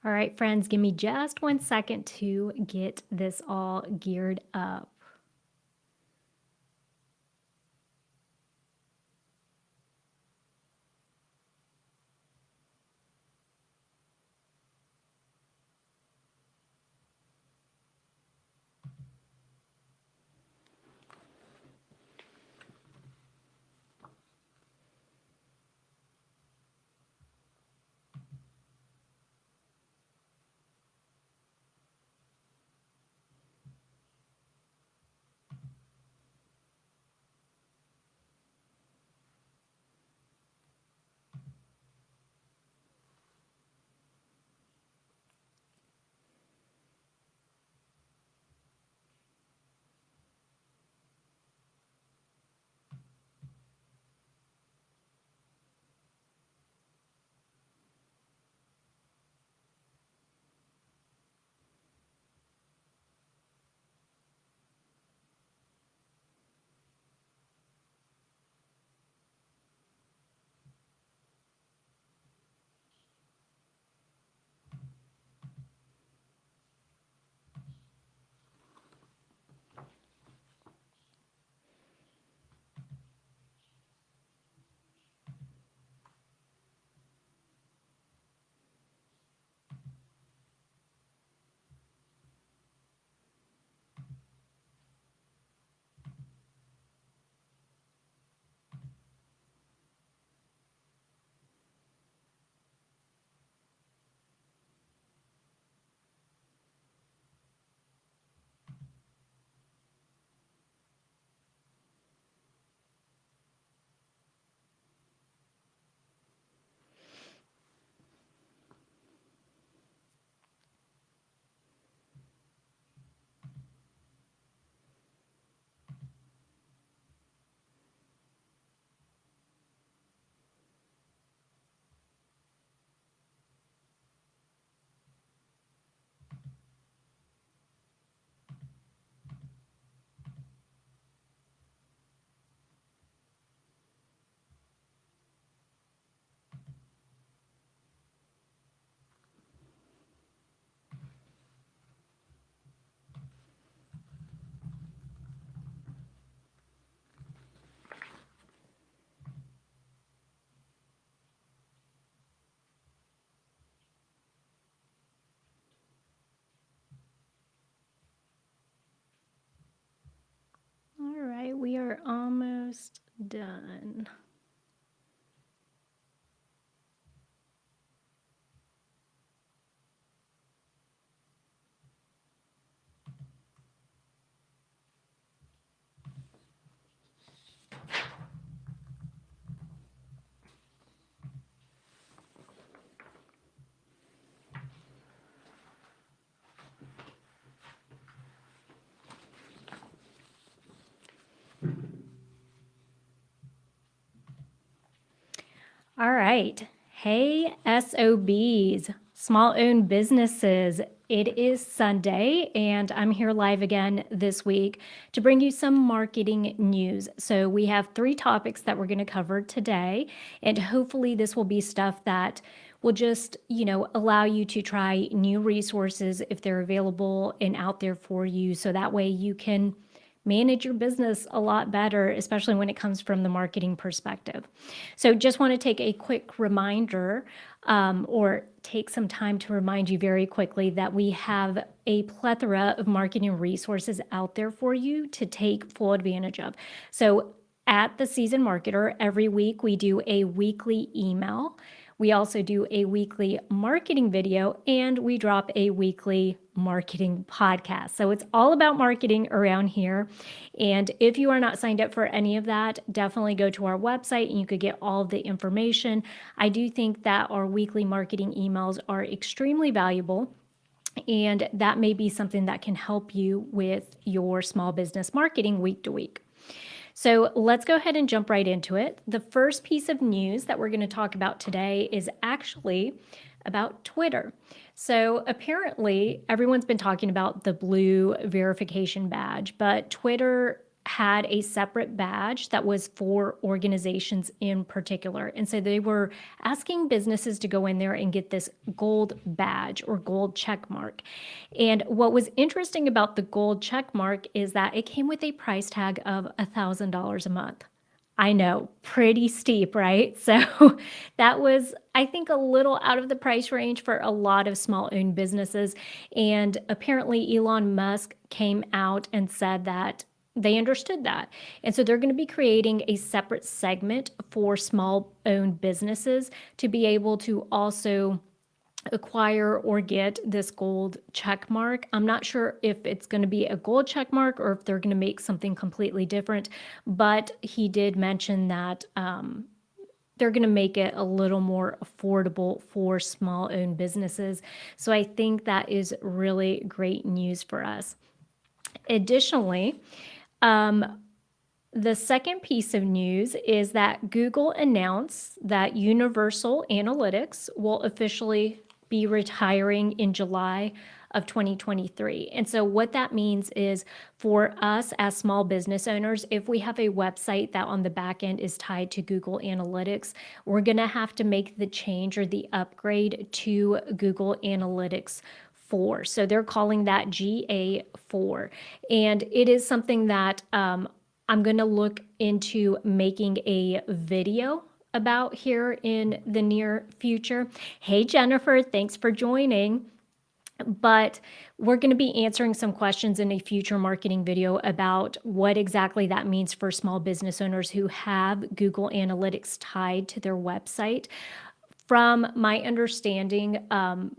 All right, friends, give me just 1 second to get this all geared up. All right, we are almost done. All right. Hey, SOBs, small owned businesses. It is Sunday, and I'm here live again this week to bring you some marketing news. So, we have 3 topics that we're going to cover today, and hopefully, this will be stuff that will just, allow you to try new resources if they're available and out there for you. So that way you can manage your business a lot better, especially when it comes from the marketing perspective. So, just want to take a quick reminder or take some time to remind you very quickly that we have a plethora of marketing resources out there for you to take full advantage of. So, at The Seasoned Marketer, every week we do a weekly email. We also do a weekly marketing video and we drop a weekly marketing podcast. So it's all about marketing around here. And if you are not signed up for any of that, definitely go to our website and you could get all of the information. I do think that our weekly marketing emails are extremely valuable. And that may be something that can help you with your small business marketing week to week. So let's go ahead and jump right into it. The first piece of news that we're going to talk about today is actually about Twitter. So apparently, everyone's been talking about the blue verification badge, but Twitter had a separate badge that was for organizations in particular. And so they were asking businesses to go in there and get this gold badge or gold check mark. And what was interesting about the gold check mark is that it came with a price tag of $1,000 a month. I know, pretty steep, right? So that was, I think, a little out of the price range for a lot of small owned businesses. And apparently, Elon Musk came out and said that they understood that. And so they're going to be creating a separate segment for small owned businesses to be able to also acquire or get this gold check mark. I'm not sure if it's going to be a gold check mark or if they're going to make something completely different, but he did mention that they're going to make it a little more affordable for small owned businesses. So I think that is really great news for us. Additionally, the second piece of news is that Google announced that Universal Analytics will officially be retiring in July of 2023. And so what that means is for us as small business owners, if we have a website that on the back end is tied to Google Analytics, we're going to have to make the change or the upgrade to Google Analytics 4. So they're calling that GA4. And it is something that I'm going to look into making a video about here in the near future. Hey, Jennifer, thanks for joining. But we're going to be answering some questions in a future marketing video about what exactly that means for small business owners who have Google Analytics tied to their website. From my understanding,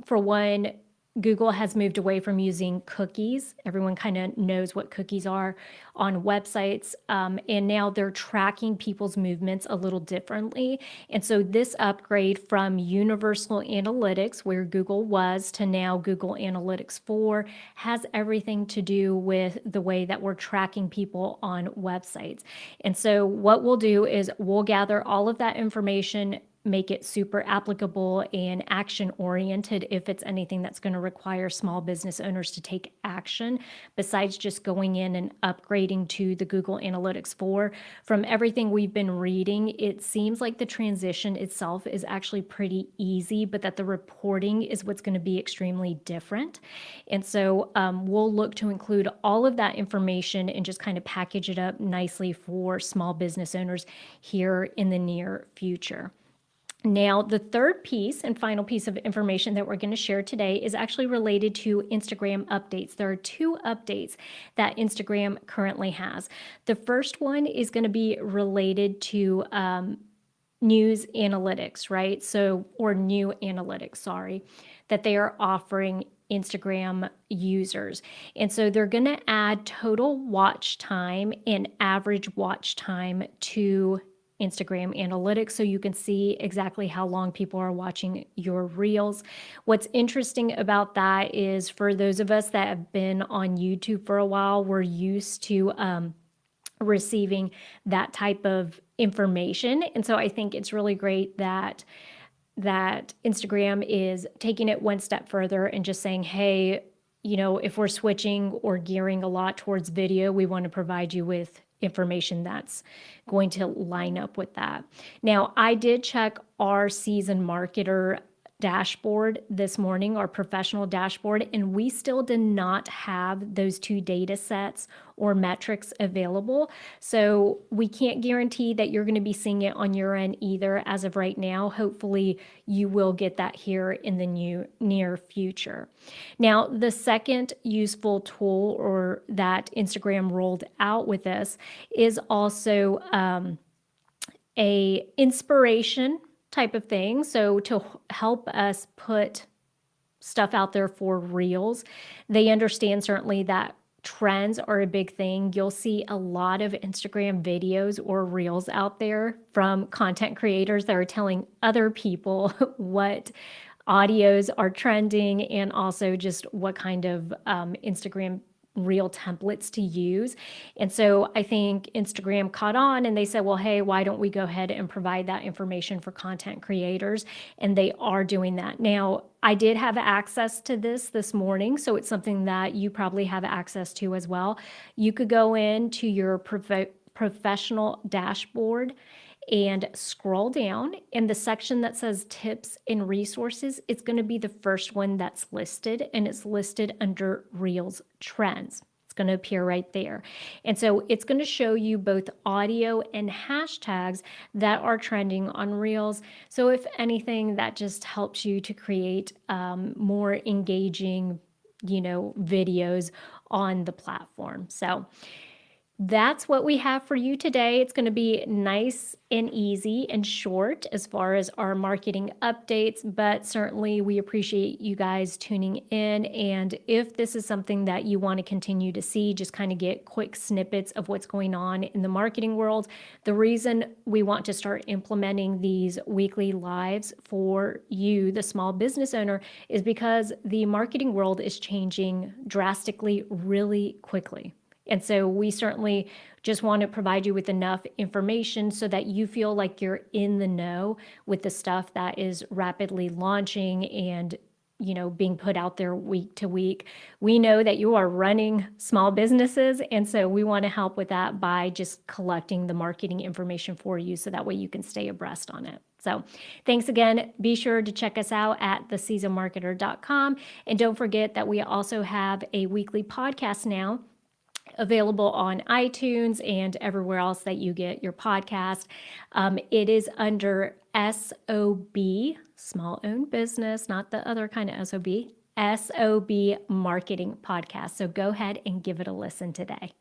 for one, Google has moved away from using cookies. Everyone kind of knows what cookies are on websites. And now they're tracking people's movements a little differently. And so this upgrade from Universal Analytics, where Google was, to now Google Analytics 4 has everything to do with the way that we're tracking people on websites. And so what we'll do is we'll gather all of that information, make it super applicable and action oriented if it's anything that's going to require small business owners to take action besides just going in and upgrading to the Google Analytics 4. From everything we've been reading, it seems like the transition itself is actually pretty easy, but that the reporting is what's going to be extremely different. And so we'll look to include all of that information and just kind of package it up nicely for small business owners here in the near future. Now, the third piece and final piece of information that we're going to share today is actually related to Instagram updates. There are two updates that Instagram currently has. The first one is going to be related to news analytics, right? So, or new analytics, sorry, that they are offering Instagram users. And so they're going to add total watch time and average watch time to Instagram analytics so you can see exactly how long people are watching your reels. What's interesting about that is for those of us that have been on YouTube for a while, we're used to receiving that type of information. And so I think it's really great that Instagram is taking it one step further and just saying, hey, you know, if we're switching or gearing a lot towards video, we want to provide you with information that's going to line up with that. Now, I did check our TheSeasonedMarketer dashboard this morning, our professional dashboard, and we still did not have those two data sets or metrics available. So we can't guarantee that you're going to be seeing it on your end either as of right now. Hopefully you will get that here in the near future. Now, the second useful tool or that Instagram rolled out with this is also a inspiration type of thing. So to help us put stuff out there for reels, they understand certainly that trends are a big thing. You'll see a lot of Instagram videos or reels out there from content creators that are telling other people what audios are trending and also just what kind of Instagram reel templates to use. And so I think Instagram caught on and they said, well, hey, why don't we go ahead and provide that information for content creators? And they are doing that. Now, I did have access to this morning, so it's something that you probably have access to as well. You could go into your professional dashboard and scroll down in the section that says tips and resources. It's going to be the first one that's listed, and it's listed under Reels Trends. It's going to appear right there. And so it's going to show you both audio and hashtags that are trending on Reels. So if anything, that just helps you to create more engaging, videos on the platform. So that's what we have for you today. It's going to be nice and easy and short as far as our marketing updates, but certainly we appreciate you guys tuning in. And if this is something that you want to continue to see, just kind of get quick snippets of what's going on in the marketing world, the reason we want to start implementing these weekly lives for you, the small business owner, is because the marketing world is changing drastically really quickly. And so we certainly just want to provide you with enough information so that you feel like you're in the know with the stuff that is rapidly launching and being put out there week to week. We know that you are running small businesses, and so we want to help with that by just collecting the marketing information for you so that way you can stay abreast on it. So thanks again. Be sure to check us out at TheSeasonedMarketer.com. And don't forget that we also have a weekly podcast now available on iTunes and everywhere else that you get your podcast. It is under SOB, small owned business, not the other kind of SOB Marketing Podcast. So go ahead and give it a listen today.